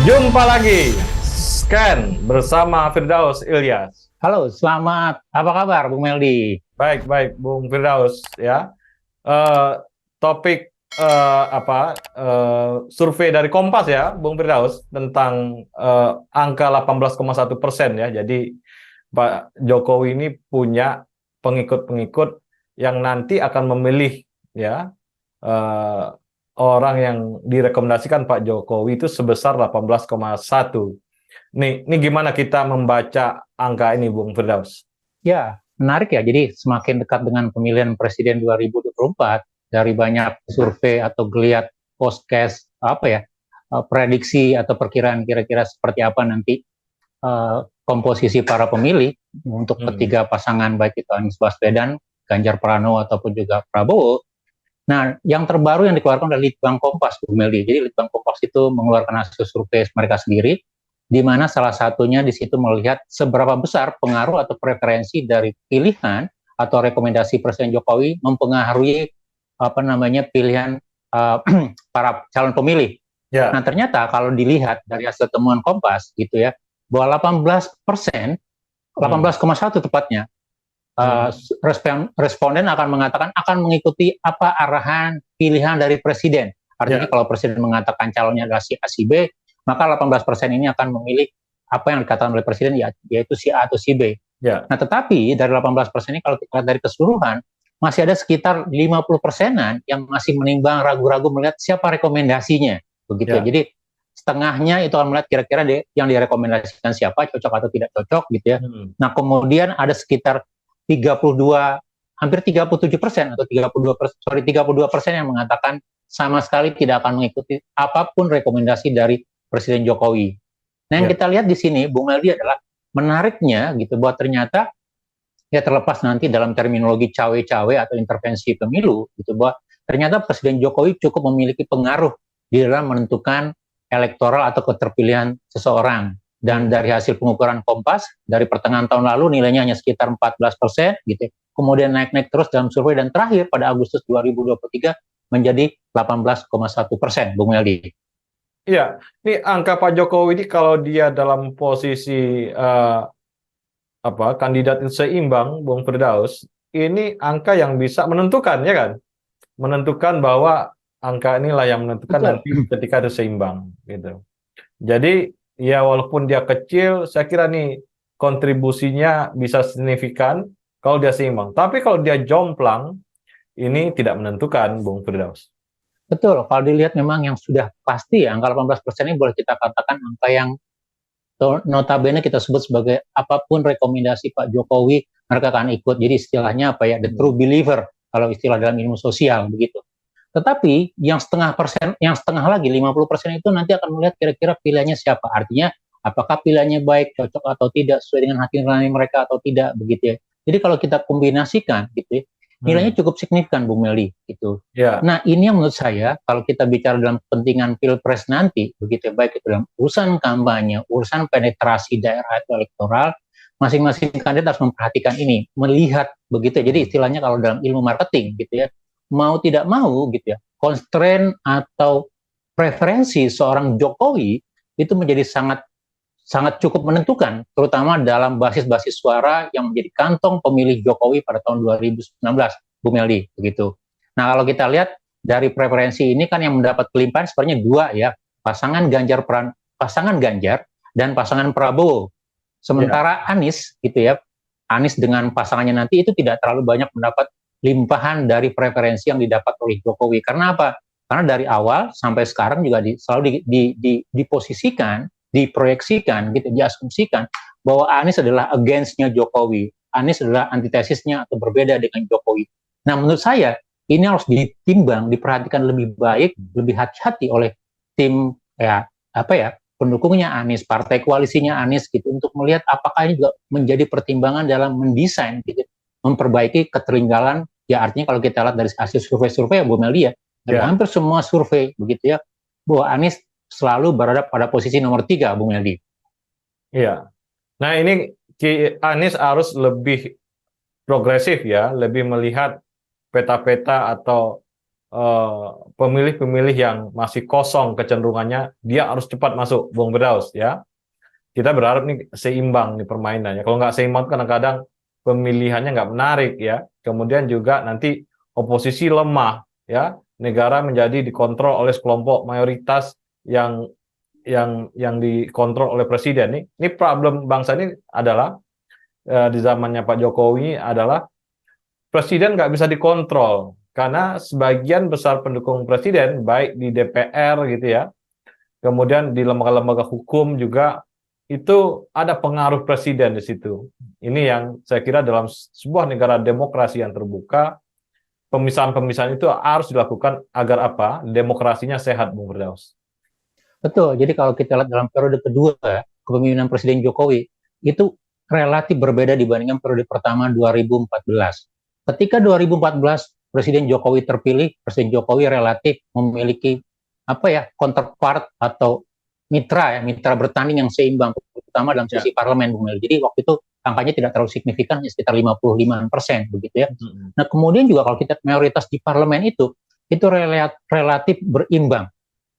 Jumpa lagi, Scan bersama Firdaus Ilyas. Halo, selamat. Apa kabar, Bung Meldi? Baik, baik, Bung Firdaus ya. Eh, Topik survei dari Kompas ya, Bung Firdaus tentang angka 18,1% ya. Jadi Pak Jokowi ini punya pengikut-pengikut yang nanti akan memilih ya eh, orang yang direkomendasikan Pak Jokowi itu sebesar 18,1. Ini gimana kita membaca angka ini, Bung Firdaus? Ya, menarik ya. Jadi semakin dekat dengan pemilihan Presiden 2024, dari banyak survei atau geliat podcast prediksi atau perkiraan kira-kira seperti apa nanti komposisi para pemilih untuk ketiga pasangan baik itu Anies Baswedan, Ganjar Pranowo ataupun juga Prabowo. Nah, yang terbaru yang dikeluarkan oleh Litbang Kompas, Bung Meldi. Jadi Litbang Kompas itu mengeluarkan hasil survei mereka sendiri, di mana salah satunya di situ melihat seberapa besar pengaruh atau preferensi dari pilihan atau rekomendasi Presiden Jokowi mempengaruhi pilihan para calon pemilih. Ya. Nah, ternyata kalau dilihat dari hasil temuan Kompas gitu ya, bahwa 18%, 18,1 tepatnya, responden akan mengatakan akan mengikuti apa arahan pilihan dari presiden. Artinya kalau presiden mengatakan calonnya adalah si A, si B, maka 18% ini akan memilih apa yang dikatakan oleh presiden, yaitu si A atau si B. Nah, tetapi dari 18% ini kalau kita lihat dari keseluruhan, masih ada sekitar 50%-an yang masih menimbang, ragu-ragu melihat siapa rekomendasinya. Begitu. Jadi setengahnya itu akan melihat kira-kira yang direkomendasikan siapa, cocok atau tidak cocok gitu ya. Nah, kemudian ada sekitar 32, hampir 37% atau 32% yang mengatakan sama sekali tidak akan mengikuti apapun rekomendasi dari Presiden Jokowi. Nah, yang kita lihat di sini, Bung Meldi, adalah menariknya gitu bahwa ternyata ya terlepas nanti dalam terminologi cawe-cawe atau intervensi pemilu gitu, bahwa ternyata Presiden Jokowi cukup memiliki pengaruh di dalam menentukan elektoral atau keterpilihan seseorang. Dan dari hasil pengukuran Kompas, dari pertengahan tahun lalu nilainya hanya sekitar 14% gitu. Kemudian naik-naik terus dalam survei, dan terakhir pada Agustus 2023 menjadi 18,1%, Bung Meldi. Iya, ini angka Pak Jokowi ini kalau dia dalam posisi kandidat seimbang, Bung Firdaus, ini angka yang bisa menentukan, ya kan? Menentukan bahwa angka inilah yang menentukan nanti ketika itu seimbang, gitu. Jadi ya walaupun dia kecil, saya kira nih kontribusinya bisa signifikan kalau dia seimbang. Tapi kalau dia jomplang, ini tidak menentukan, Bung Firdaus. Betul, kalau dilihat memang yang sudah pasti ya, angka 18% ini boleh kita katakan angka yang notabene kita sebut sebagai apapun rekomendasi Pak Jokowi, mereka akan ikut. Jadi istilahnya apa ya, the true believer, kalau istilah dalam ilmu sosial, begitu. Tetapi yang setengah lagi, 50% itu nanti akan melihat kira-kira pilihannya siapa. Artinya, apakah pilihannya baik, cocok atau tidak, sesuai dengan hati nurani mereka atau tidak, begitu ya. Jadi kalau kita kombinasikan gitu ya, nilainya cukup signifikan, Bung Meldi, gitu. Nah, ini yang menurut saya kalau kita bicara dalam kepentingan pilpres nanti, begitu ya, baik itu dalam urusan kampanye, urusan penetrasi daerah atau elektoral, masing-masing kandidat harus memperhatikan ini, melihat begitu. Jadi istilahnya kalau dalam ilmu marketing gitu ya, mau tidak mau gitu ya, constraint atau preferensi seorang Jokowi itu menjadi sangat cukup menentukan, terutama dalam basis-basis suara yang menjadi kantong pemilih Jokowi pada tahun 2019, Bu Meldi, begitu. Nah, kalau kita lihat dari preferensi ini kan yang mendapat kelimpahan sebenarnya dua ya, pasangan Ganjar dan pasangan Prabowo. Sementara Anies gitu ya, Anies dengan pasangannya nanti itu tidak terlalu banyak mendapat limpahan dari preferensi yang didapat oleh Jokowi. Karena apa? Karena dari awal sampai sekarang juga selalu diposisikan, diproyeksikan, gitu, diasumsikan bahwa Anies adalah against-nya Jokowi. Anies adalah antitesisnya atau berbeda dengan Jokowi. Nah, menurut saya ini harus ditimbang, diperhatikan lebih baik, lebih hati-hati oleh tim pendukungnya Anies, partai koalisinya Anies gitu, untuk melihat apakah ini juga menjadi pertimbangan dalam mendesain gitu, memperbaiki ketertinggalan. Ya, artinya kalau kita lihat dari hasil survei-survei ya, Bu Meldi ya, dari hampir semua survei begitu ya, bahwa Anies selalu berada pada posisi nomor 3, Bung Meldi. Iya. Nah, ini Anies harus lebih progresif ya, lebih melihat peta-peta atau pemilih-pemilih yang masih kosong kecenderungannya dia harus cepat masuk, Bung Firdaus ya. Kita berharap nih seimbang nih permainannya. Kalau nggak seimbang kadang-kadang pemilihannya nggak menarik ya. Kemudian juga nanti oposisi lemah ya. Negara menjadi dikontrol oleh sekelompok mayoritas yang dikontrol oleh presiden nih. Ini problem bangsa ini adalah di zamannya Pak Jokowi adalah presiden nggak bisa dikontrol karena sebagian besar pendukung presiden baik di DPR gitu ya, kemudian di lembaga-lembaga hukum juga itu ada pengaruh presiden di situ. Ini yang saya kira dalam sebuah negara demokrasi yang terbuka, pemisahan-pemisahan itu harus dilakukan agar apa? Demokrasinya sehat, Bung Firdaus. Betul. Jadi kalau kita lihat dalam periode kedua kepemimpinan Presiden Jokowi itu relatif berbeda dibandingkan periode pertama 2014. Ketika 2014 Presiden Jokowi terpilih, Presiden Jokowi relatif memiliki counterpart atau mitra bertanding yang seimbang, terutama dalam sisi parlemen, Bung Mel. Jadi waktu itu angkanya tidak terlalu signifikan, sekitar 55% begitu ya. Nah kemudian juga kalau kita mayoritas di parlemen itu relatif berimbang.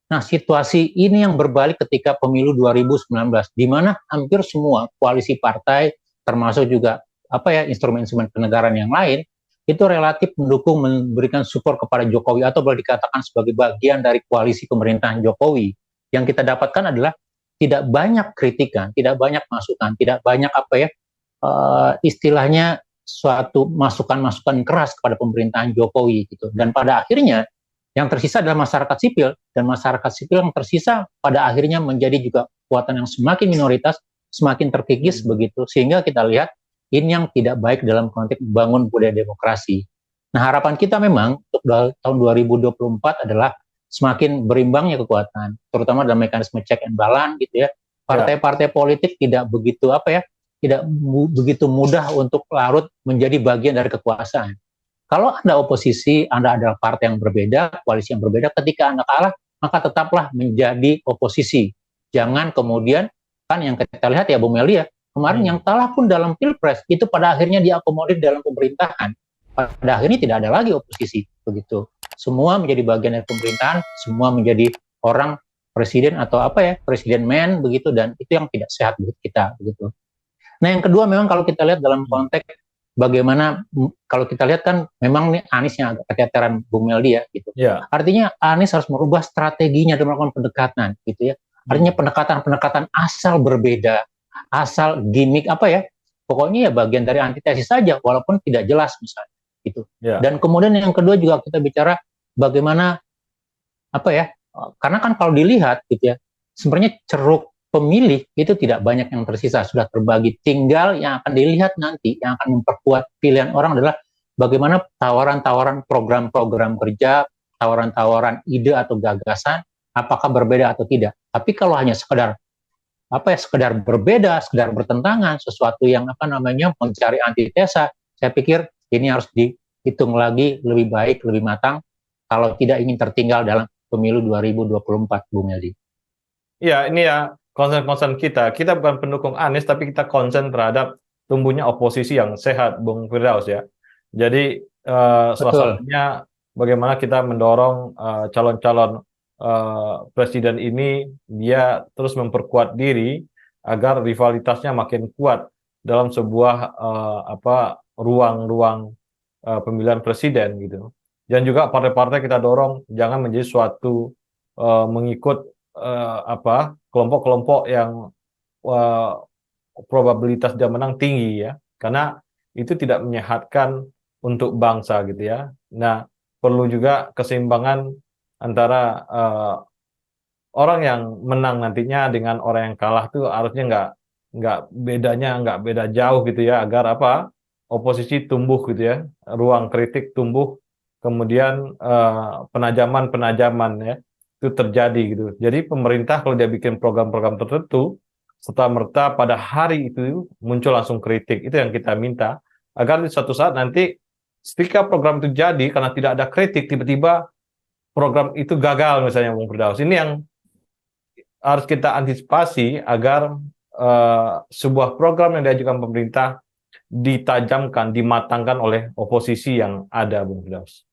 Nah, situasi ini yang berbalik ketika pemilu 2019, di mana hampir semua koalisi partai, termasuk juga instrumen-instrumen kenegaraan yang lain, itu relatif mendukung, memberikan support kepada Jokowi atau boleh dikatakan sebagai bagian dari koalisi pemerintahan Jokowi. Yang kita dapatkan adalah tidak banyak kritikan, tidak banyak masukan, tidak banyak istilahnya suatu masukan-masukan keras kepada pemerintahan Jokowi gitu. Dan pada akhirnya yang tersisa adalah masyarakat sipil, dan masyarakat sipil yang tersisa pada akhirnya menjadi juga kekuatan yang semakin minoritas, semakin terkikis begitu, sehingga kita lihat ini yang tidak baik dalam konteks membangun budaya demokrasi. Nah harapan kita memang untuk tahun 2024 adalah semakin berimbangnya kekuatan, terutama dalam mekanisme check and balance gitu ya. Partai-partai politik tidak begitu tidak begitu mudah untuk larut menjadi bagian dari kekuasaan. Kalau Anda oposisi, Anda adalah partai yang berbeda, koalisi yang berbeda, ketika Anda kalah, maka tetaplah menjadi oposisi. Jangan kemudian, kan yang kita lihat ya Bung Meli ya, kemarin yang kalah pun dalam Pilpres, itu pada akhirnya diakomodir dalam pemerintahan. Pada akhirnya tidak ada lagi oposisi, begitu. Semua menjadi bagian dari pemerintahan, semua menjadi orang presiden atau presiden man, begitu, dan itu yang tidak sehat buat kita, begitu. Nah yang kedua memang kalau kita lihat dalam konteks bagaimana, kalau kita lihat kan memang nih Anies yang agak keteteran Bung Meldi ya gitu. Artinya Anies harus merubah strateginya dan melakukan pendekatan gitu ya. Artinya pendekatan asal berbeda, asal gimmick pokoknya ya bagian dari antitesis saja walaupun tidak jelas misalnya gitu. Dan kemudian yang kedua juga kita bicara bagaimana karena kan kalau dilihat gitu ya, sebenarnya ceruk pemilih itu tidak banyak yang tersisa, sudah terbagi. Tinggal yang akan dilihat nanti, yang akan memperkuat pilihan orang adalah bagaimana tawaran-tawaran program-program kerja, tawaran-tawaran ide atau gagasan, apakah berbeda atau tidak. Tapi kalau hanya sekedar berbeda, sekedar bertentangan, sesuatu yang mencari antitesa, saya pikir ini harus dihitung lagi lebih baik, lebih matang, kalau tidak ingin tertinggal dalam pemilu 2024, Bung Meldi. Iya, ini ya concern kita. Kita bukan pendukung Anies, tapi kita concern terhadap tumbuhnya oposisi yang sehat, Bung Firdaus ya. Jadi salah satunya bagaimana kita mendorong calon-calon presiden ini dia terus memperkuat diri agar rivalitasnya makin kuat dalam sebuah ruang-ruang pemilihan presiden gitu. Dan juga partai-partai kita dorong jangan menjadi suatu mengikut kelompok-kelompok yang probabilitas dia menang tinggi ya, karena itu tidak menyehatkan untuk bangsa gitu ya. Nah, perlu juga keseimbangan antara orang yang menang nantinya dengan orang yang kalah tuh harusnya nggak beda jauh gitu ya, agar oposisi tumbuh gitu ya, ruang kritik tumbuh, kemudian penajaman ya itu terjadi gitu. Jadi pemerintah kalau dia bikin program-program tertentu, serta-merta pada hari itu muncul langsung kritik. Itu yang kita minta, agar di suatu saat nanti ketika program itu jadi, karena tidak ada kritik, tiba-tiba program itu gagal misalnya, Bung Firdaus. Ini yang harus kita antisipasi agar sebuah program yang diajukan pemerintah ditajamkan, dimatangkan oleh oposisi yang ada, Bung Firdaus.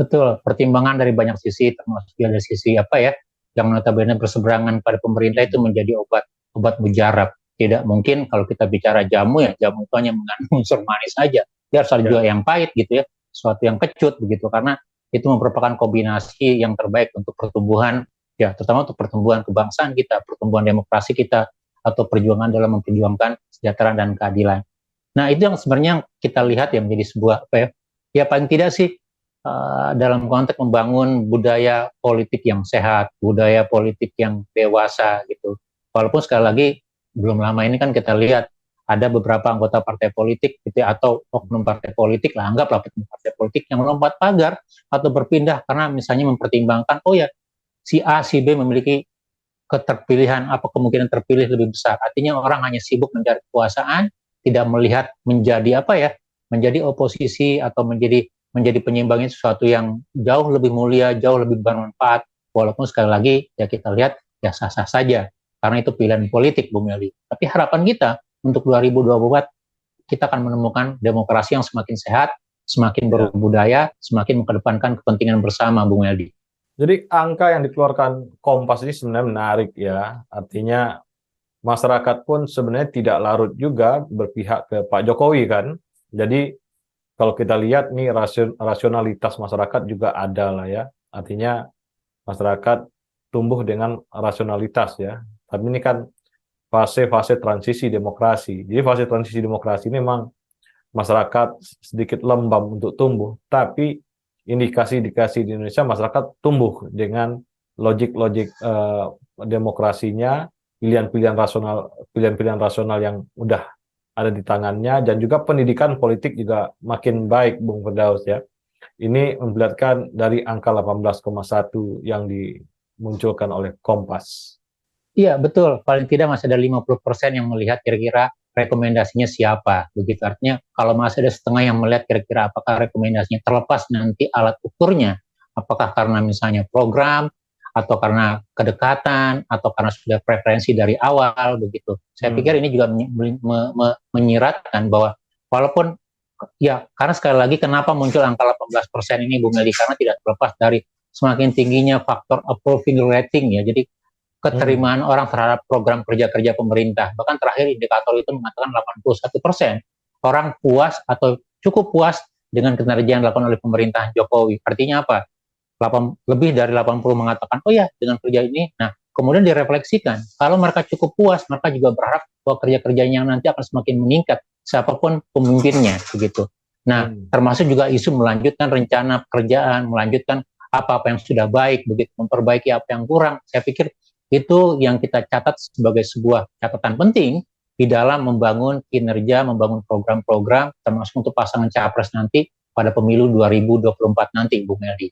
Betul, pertimbangan dari banyak sisi, termasuk dari sisi apa ya, yang notabene berseberangan pada pemerintah itu menjadi obat mujarab. Tidak mungkin kalau kita bicara jamu ya, jamu itu hanya mengandung unsur manis saja. Dia harus ada Ya. juga yang pahit gitu ya, sesuatu yang kecut begitu, karena itu merupakan kombinasi yang terbaik untuk pertumbuhan, ya terutama untuk pertumbuhan kebangsaan kita, pertumbuhan demokrasi kita, atau perjuangan dalam memperjuangkan kesejahteraan dan keadilan. Nah itu yang sebenarnya kita lihat ya menjadi sebuah apa ya, ya paling tidak sih dalam konteks membangun budaya politik yang sehat, budaya politik yang dewasa gitu. Walaupun sekali lagi belum lama ini kan kita lihat ada beberapa anggota partai politik gitu ya, atau oknum partai politik lah, anggaplah oknum partai politik yang melompat pagar atau berpindah karena misalnya mempertimbangkan oh ya si A si B memiliki keterpilihan apa kemungkinan terpilih lebih besar. Artinya orang hanya sibuk mencari kekuasaan, tidak melihat menjadi apa ya, menjadi oposisi atau menjadi penyeimbangnya sesuatu yang jauh lebih mulia, jauh lebih bermanfaat. Walaupun sekali lagi ya kita lihat ya sah-sah saja karena itu pilihan politik Bung Meli. Tapi harapan kita untuk 2024 kita akan menemukan demokrasi yang semakin sehat, semakin berbudaya, semakin mengedepankan kepentingan bersama Bung Meli. Jadi angka yang dikeluarkan Kompas ini sebenarnya menarik ya. Artinya masyarakat pun sebenarnya tidak larut juga berpihak ke Pak Jokowi kan. Jadi kalau kita lihat nih rasionalitas masyarakat juga ada lah ya. Artinya masyarakat tumbuh dengan rasionalitas ya. Tapi ini kan fase-fase transisi demokrasi. Jadi fase transisi demokrasi ini memang masyarakat sedikit lembam untuk tumbuh. Tapi indikasi-indikasi di Indonesia masyarakat tumbuh dengan logik-logik demokrasinya, pilihan-pilihan rasional yang udah ada di tangannya, dan juga pendidikan politik juga makin baik, Bung Firdaus ya. Ini memperlihatkan dari angka 18,1 yang dimunculkan oleh Kompas. Iya, betul. Paling tidak masih ada 50% yang melihat kira-kira rekomendasinya siapa. Begitu artinya kalau masih ada setengah yang melihat kira-kira apakah rekomendasinya terlepas nanti alat ukurnya, apakah karena misalnya program, atau karena kedekatan, atau karena sudah preferensi dari awal, begitu. Saya pikir ini juga menyiratkan bahwa walaupun, ya karena sekali lagi kenapa muncul angka 18% ini Bu Meli, karena tidak terlepas dari semakin tingginya faktor approval rating ya, jadi keterimaan orang terhadap program kerja-kerja pemerintah. Bahkan terakhir indikator itu mengatakan 81% orang puas atau cukup puas dengan kinerja yang dilakukan oleh pemerintahan Jokowi. Artinya apa? Lebih dari 80 mengatakan, oh ya dengan kerja ini. Nah, kemudian direfleksikan. Kalau mereka cukup puas, mereka juga berharap bahwa kerja-kerjanya nanti akan semakin meningkat, siapapun pemimpinnya, begitu. Nah, termasuk juga isu melanjutkan rencana pekerjaan, melanjutkan apa-apa yang sudah baik, begitu, memperbaiki apa yang kurang. Saya pikir itu yang kita catat sebagai sebuah catatan penting di dalam membangun kinerja, membangun program-program, termasuk untuk pasangan capres nanti pada pemilu 2024 nanti, Bung Meldi.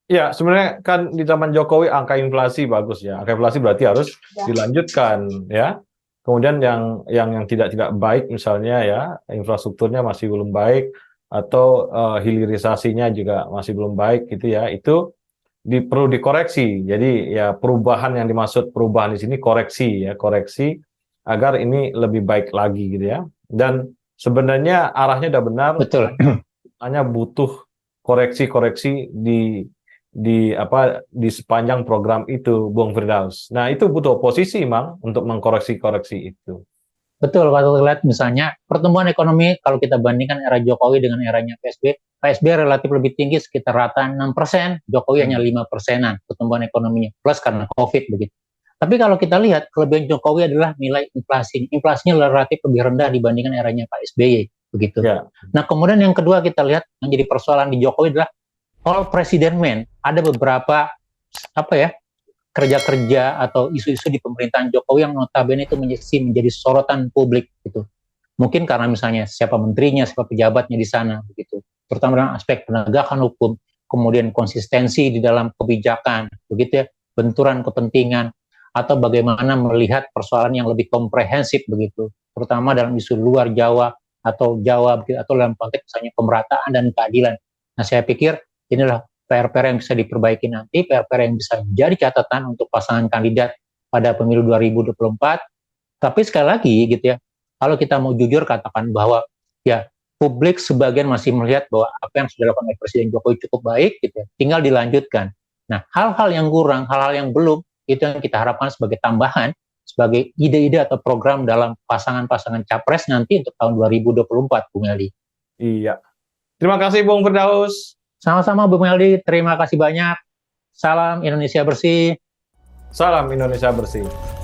Ya, sebenarnya kan di zaman Jokowi angka inflasi bagus ya. Angka inflasi berarti harus dilanjutkan ya. Kemudian yang tidak baik misalnya ya, infrastrukturnya masih belum baik atau hilirisasinya juga masih belum baik gitu ya. Itu perlu dikoreksi. Jadi ya perubahan yang dimaksud perubahan di sini koreksi agar ini lebih baik lagi gitu ya. Dan sebenarnya arahnya udah benar. Betul. Hanya butuh koreksi-koreksi di sepanjang program itu, Bung Firdaus. Nah, itu butuh oposisi, Mang, untuk mengkoreksi-koreksi itu. Betul, kalau kita lihat misalnya pertumbuhan ekonomi kalau kita bandingkan era Jokowi dengan eranya PSB relatif lebih tinggi sekitar rata 6%, Jokowi hanya 5%-an pertumbuhan ekonominya, plus karena COVID begitu. Tapi kalau kita lihat kelebihan Jokowi adalah nilai inflasi. Inflasinya relatif lebih rendah dibandingkan eranya Pak SBY begitu. Ya. Nah, kemudian yang kedua kita lihat yang jadi persoalan di Jokowi adalah all president man. Ada beberapa kerja-kerja atau isu-isu di pemerintahan Jokowi yang notabene itu menjadi sorotan publik gitu. Mungkin karena misalnya siapa menterinya, siapa pejabatnya di sana begitu. Terutama dalam aspek penegakan hukum, kemudian konsistensi di dalam kebijakan, begitu ya, benturan kepentingan, atau bagaimana melihat persoalan yang lebih komprehensif begitu, terutama dalam isu luar Jawa atau Jawa begitu, atau dalam konteks misalnya pemerataan dan keadilan. Nah, saya pikir inilah PR-PR yang bisa diperbaiki nanti, PR-PR yang bisa menjadi catatan untuk pasangan kandidat pada pemilu 2024. Tapi sekali lagi gitu ya, kalau kita mau jujur katakan bahwa ya publik sebagian masih melihat bahwa apa yang sudah dilakukan oleh Presiden Jokowi cukup baik, gitu ya, tinggal dilanjutkan. Nah, hal-hal yang kurang, hal-hal yang belum, itu yang kita harapkan sebagai tambahan, sebagai ide-ide atau program dalam pasangan-pasangan capres nanti untuk tahun 2024, Bung Meldi. Iya. Terima kasih Bung Firdaus. Sama-sama Bung Meldi, terima kasih banyak. Salam Indonesia bersih. Salam Indonesia bersih.